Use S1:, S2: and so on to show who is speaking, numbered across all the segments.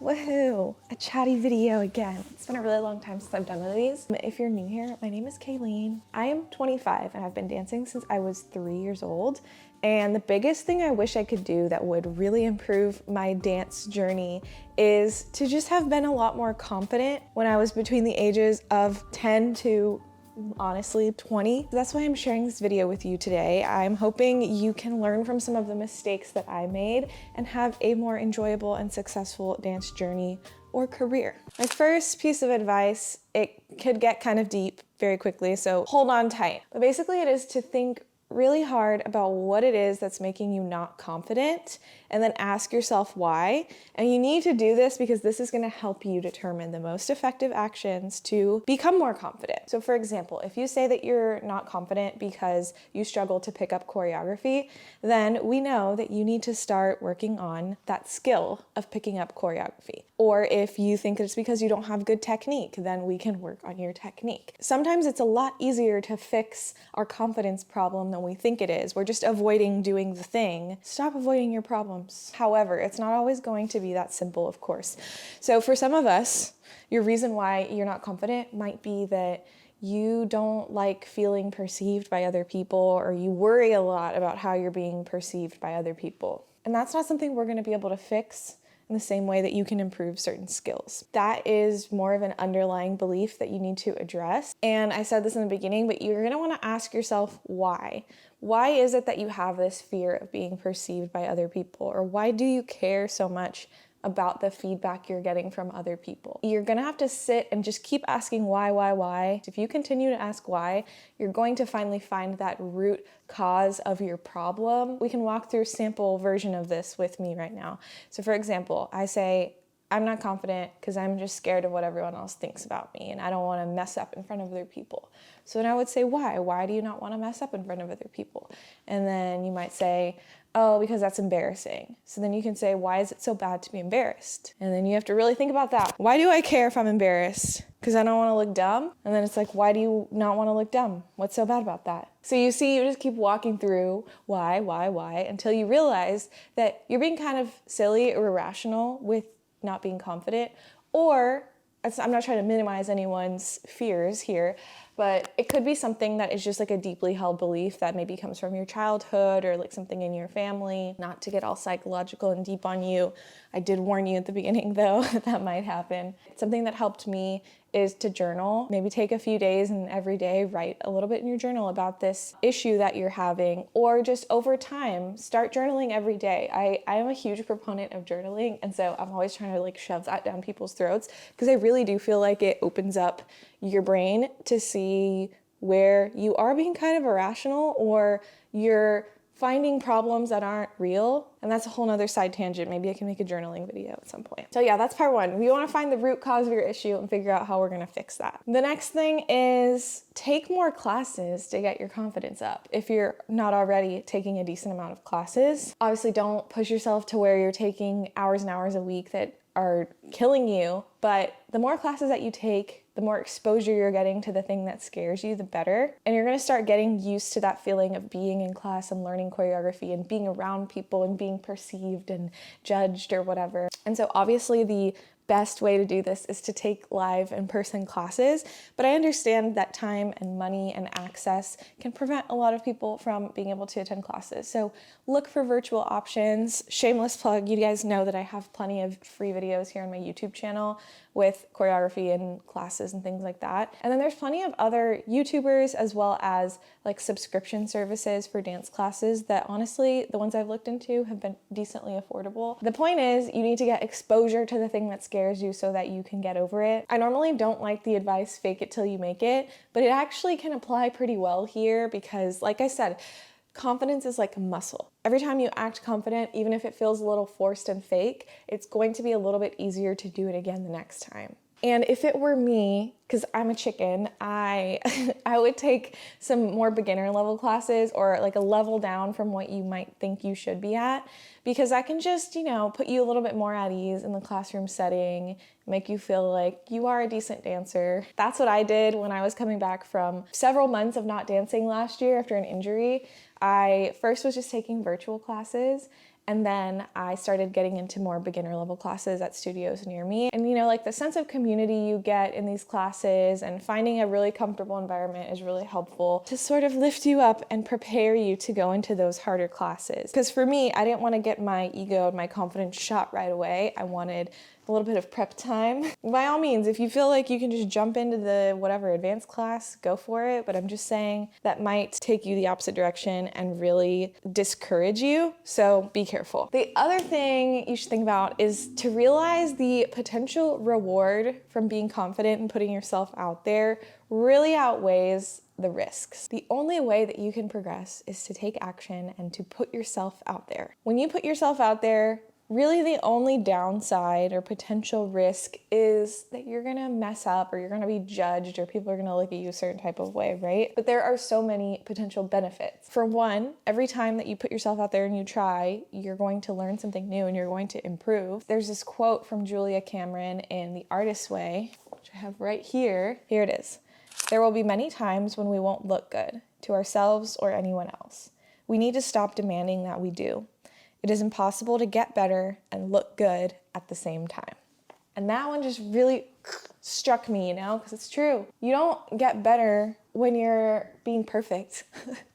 S1: Woohoo! A chatty video again. It's been a really long time since I've done one of these. If you're new here, my name is Kayleen. I am 25 and I've been dancing since I was 3 years old. And the biggest thing I wish I could do that would really improve my dance journey is to just have been a lot more confident when I was between the ages of 10 to honestly 20. That's why I'm sharing this video with you today. I'm hoping you can learn from some of the mistakes that I made and have a more enjoyable and successful dance journey or career. My first piece of advice, it could get kind of deep very quickly, so hold on tight. But basically it is to think really hard about what it is that's making you not confident and then ask yourself why. And you need to do this because this is going to help you determine the most effective actions to become more confident. So for example, if you say that you're not confident because you struggle to pick up choreography, then we know that you need to start working on that skill of picking up choreography. Or if you think it's because you don't have good technique, then we can work on your technique. Sometimes it's a lot easier to fix our confidence problem than we think it is. We're just avoiding doing the thing. Stop avoiding your problems. However, it's not always going to be that simple, of course. So for some of us, your reason why you're not confident might be that you don't like feeling perceived by other people, or you worry a lot about how you're being perceived by other people. And that's not something we're going to be able to fix in the same way that you can improve certain skills. That is more of an underlying belief that you need to address. And I said this in the beginning, but you're gonna wanna ask yourself why. Why is it that you have this fear of being perceived by other people? Or why do you care so much about the feedback you're getting from other people? You're gonna have to sit and just keep asking why. If you continue to ask why, you're going to finally find that root cause of your problem. We can walk through a sample version of this with me right now. So for example, I say, I'm not confident because I'm just scared of what everyone else thinks about me and I don't want to mess up in front of other people. So then I would say, why? Why do you not want to mess up in front of other people? And then you might say, oh, because that's embarrassing. So then you can say, why is it so bad to be embarrassed? And then you have to really think about that. Why do I care if I'm embarrassed? Because I don't want to look dumb? And then it's like, why do you not want to look dumb? What's so bad about that? So you see, you just keep walking through why, until you realize that you're being kind of silly or irrational with not being confident, or I'm not trying to minimize anyone's fears here, but it could be something that is just like a deeply held belief that maybe comes from your childhood or like something in your family. Not to get all psychological and deep on you. I did warn you at the beginning though that might happen. Something that helped me is to journal. Maybe take a few days and every day write a little bit in your journal about this issue that you're having, or just over time, start journaling every day. I am a huge proponent of journaling, and so I'm always trying to like shove that down people's throats because I really do feel like it opens up your brain to see where you are being kind of irrational or you're finding problems that aren't real. And that's a whole nother side tangent. Maybe I can make a journaling video at some point. So yeah, that's part one. We want to find the root cause of your issue and figure out how we're going to fix that. The next thing is take more classes to get your confidence up. If you're not already taking a decent amount of classes, obviously don't push yourself to where you're taking hours and hours a week that are killing you, but the more classes that you take, the more exposure you're getting to the thing that scares you, the better. And you're gonna start getting used to that feeling of being in class and learning choreography and being around people and being perceived and judged or whatever. And so obviously the best way to do this is to take live in-person classes, but I understand that time and money and access can prevent a lot of people from being able to attend classes. So look for virtual options. Shameless plug, you guys know that I have plenty of free videos here on my YouTube channel with choreography and classes and things like that. And then there's plenty of other YouTubers as well as like subscription services for dance classes that honestly, the ones I've looked into have been decently affordable. The point is you need to get exposure to the thing that scares you so that you can get over it. I normally don't like the advice, fake it till you make it, but it actually can apply pretty well here because like I said, confidence is like a muscle. Every time you act confident, even if it feels a little forced and fake, it's going to be a little bit easier to do it again the next time. And if it were me, because I'm a chicken, I would take some more beginner level classes or like a level down from what you might think you should be at, because I can just, put you a little bit more at ease in the classroom setting, make you feel like you are a decent dancer. That's what I did when I was coming back from several months of not dancing last year after an injury. I first was just taking virtual classes, And then I started getting into more beginner level classes at studios near me. And you know, like the sense of community you get in these classes and finding a really comfortable environment is really helpful to sort of lift you up and prepare you to go into those harder classes. Because for me, I didn't want to get my ego and my confidence shot right away. I wanted a little bit of prep time. By all means, if you feel like you can just jump into the whatever advanced class, go for it. But I'm just saying that might take you the opposite direction and really discourage you. So be careful. The other thing you should think about is to realize the potential reward from being confident and putting yourself out there really outweighs the risks. The only way that you can progress is to take action and to put yourself out there. When you put yourself out there, really the only downside or potential risk is that you're gonna mess up or you're gonna be judged or people are gonna look at you a certain type of way, right? But there are so many potential benefits. For one, every time that you put yourself out there and you try, you're going to learn something new and you're going to improve. There's this quote from Julia Cameron in The Artist's Way, which I have right here. Here it is. There will be many times when we won't look good to ourselves or anyone else. We need to stop demanding that we do. It is impossible to get better and look good at the same time. And that one just really struck me, you know, because it's true. You don't get better when you're being perfect.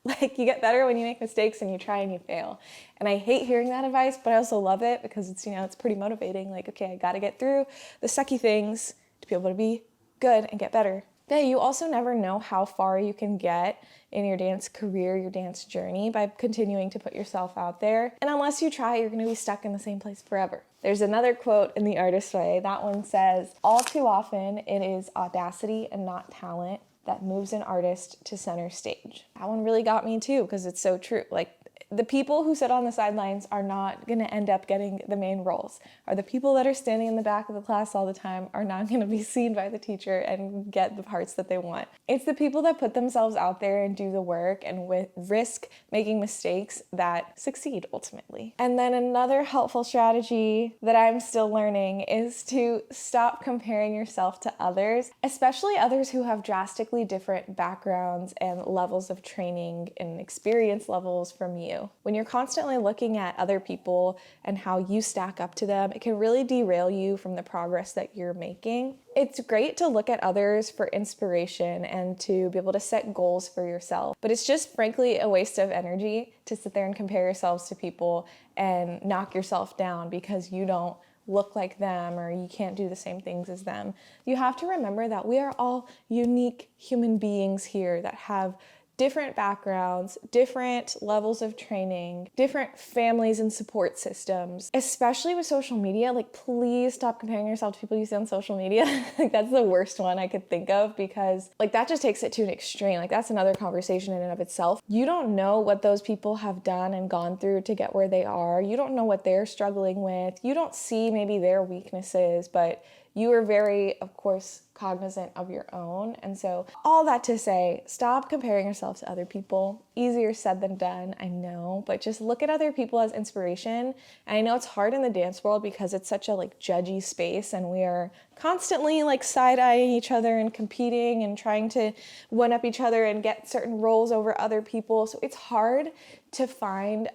S1: Like, you get better when you make mistakes and you try and you fail. And I hate hearing that advice, but I also love it because it's, you know, it's pretty motivating. Like, okay, I got to get through the sucky things to be able to be good and get better. But you also never know how far you can get in your dance career, your dance journey, by continuing to put yourself out there. And unless you try, you're gonna be stuck in the same place forever. There's another quote in The Artist's Way. That one says, "All too often, it is audacity and not talent that moves an artist to center stage." That one really got me too, because it's so true. Like, the people who sit on the sidelines are not going to end up getting the main roles. Or the people that are standing in the back of the class all the time are not going to be seen by the teacher and get the parts that they want. It's the people that put themselves out there and do the work and risk making mistakes that succeed ultimately. And then another helpful strategy that I'm still learning is to stop comparing yourself to others, especially others who have drastically different backgrounds and levels of training and experience levels from you. When you're constantly looking at other people and how you stack up to them, it can really derail you from the progress that you're making. It's great to look at others for inspiration and to be able to set goals for yourself, but it's just frankly a waste of energy to sit there and compare yourselves to people and knock yourself down because you don't look like them or you can't do the same things as them. You have to remember that we are all unique human beings here that have different backgrounds, different levels of training, different families and support systems. Especially with social media, like, please stop comparing yourself to people you see on social media. Like, that's the worst one I could think of because, like, that just takes it to an extreme. Like, that's another conversation in and of itself. You don't know what those people have done and gone through to get where they are. You don't know what they're struggling with. You don't see maybe their weaknesses, but you are very, of course, cognizant of your own. And so all that to say, stop comparing yourself to other people. Easier said than done, I know, but just look at other people as inspiration. And I know it's hard in the dance world because it's such a judgy space and we are constantly side-eyeing each other and competing and trying to one-up each other and get certain roles over other people. So it's hard to find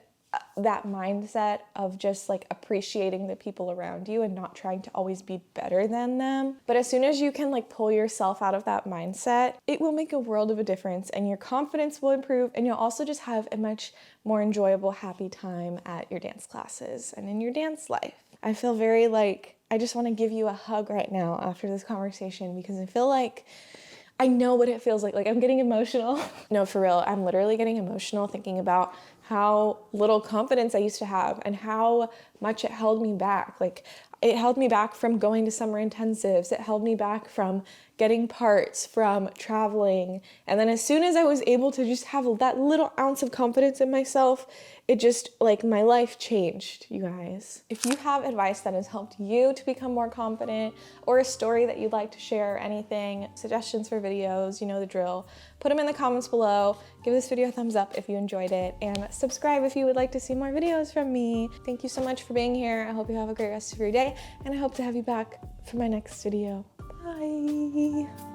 S1: that mindset of just appreciating the people around you and not trying to always be better than them. But as soon as you can pull yourself out of that mindset, it will make a world of a difference and your confidence will improve and you'll also just have a much more enjoyable, happy time at your dance classes and in your dance life. I feel very I just want to give you a hug right now after this conversation because I feel like I know what it feels like. I'm getting emotional. No, for real, I'm literally getting emotional thinking about how little confidence I used to have and how much it held me back. It held me back from going to summer intensives. It held me back from getting parts, from traveling. And then as soon as I was able to just have that little ounce of confidence in myself, it just, my life changed, you guys. If you have advice that has helped you to become more confident, or a story that you'd like to share, or anything, suggestions for videos, you know the drill, put them in the comments below. Give this video a thumbs up if you enjoyed it, and subscribe if you would like to see more videos from me. Thank you so much for being here. I hope you have a great rest of your day, and I hope to have you back for my next video. Bye.